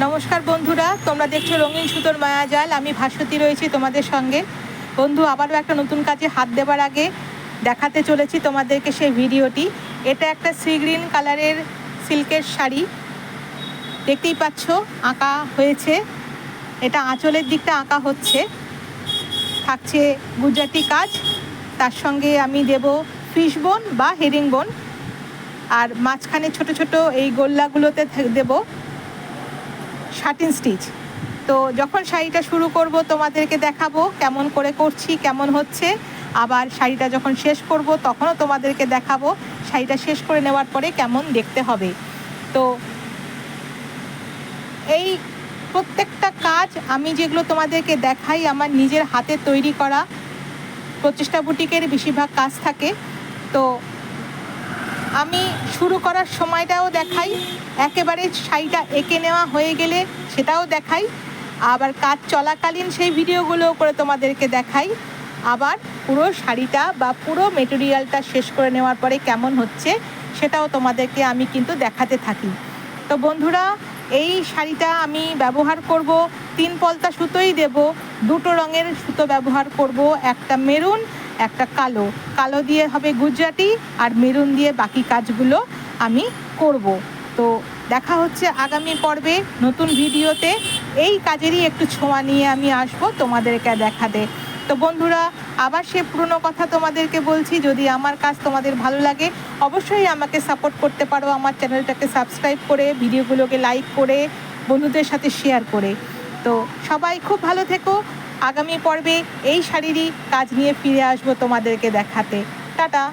নমস্কার বন্ধুরা, তোমরা দেখছো রঙিন সুতোর মায়াজাল। আমি ভাস্বতী রয়েছি তোমাদের সঙ্গে। বন্ধু, আবারও একটা নতুন কাজে হাত দেবার আগে দেখাতে চলেছি তোমাদেরকে সেই ভিডিওটি। এটা একটা সি গ্রিন কালারের সিল্কের শাড়ি, দেখতেই পাচ্ছ আঁকা হয়েছে। এটা আঁচলের দিকটা আঁকা হচ্ছে, থাকছে গুজরাটি কাজ, তার সঙ্গে আমি দেব ফিশ বোন বা হেরিং বোন, আর মাঝখানে ছোট ছোট এই গোল্লাগুলোতে দেব শাটিন স্টিচ। তো যখন শাড়িটা শুরু করব তোমাদেরকে দেখাবো কেমন করে করছি, কেমন হচ্ছে। আবার শাড়িটা যখন শেষ করব তখনও তোমাদেরকে দেখাবো শাড়িটা শেষ করে নেওয়ার পরে কেমন দেখতে হবে। তো এই প্রত্যেকটা কাজ আমি যেগুলো তোমাদেরকে দেখাই আমার নিজের হাতে তৈরি করা। প্রচেষ্টা বুটিকের বেশিরভাগ কাজ থাকে। তো আমি শুরু করার সময়টাও দেখাই, একেবারে শাড়িটা এঁকে নেওয়া হয়ে গেলে সেটাও দেখাই, আবার কাজ চলাকালীন সেই ভিডিওগুলোও করে তোমাদেরকে দেখাই, আবার পুরো শাড়িটা বা পুরো মেটেরিয়ালটা শেষ করে নেওয়ার পরে কেমন হচ্ছে সেটাও তোমাদেরকে আমি কিন্তু দেখাতে থাকি। তো বন্ধুরা, এই শাড়িটা আমি ব্যবহার করব 3 পলতা সুতোই দেব, 2টো রঙের সুতো ব্যবহার করব, একটা মেরুন একটা কালো। কালো দিয়ে হবে গুজরাটি আর মেরুন দিয়ে বাকি কাজগুলো আমি করব। তো দেখা হচ্ছে আগামী পর্বে নতুন ভিডিওতে। এই কাজেরই একটু ছোঁয়া নিয়ে আমি আসবো তোমাদেরকে দেখাতে। তো বন্ধুরা, আবার সে পুরনো কথা তোমাদেরকে বলছি, যদি আমার কাজ তোমাদের ভালো লাগে অবশ্যই আমাকে সাপোর্ট করতে পারো, আমার চ্যানেলটাকে সাবস্ক্রাইব করে, ভিডিওগুলোকে লাইক করে, বন্ধুদের সাথে শেয়ার করে। তো সবাই খুব ভালো থেকো। আগামী পর্বে এই শাড়িরই কাজ নিয়ে ফিরে আসবো তোমাদেরকে দেখাতে। টাটা।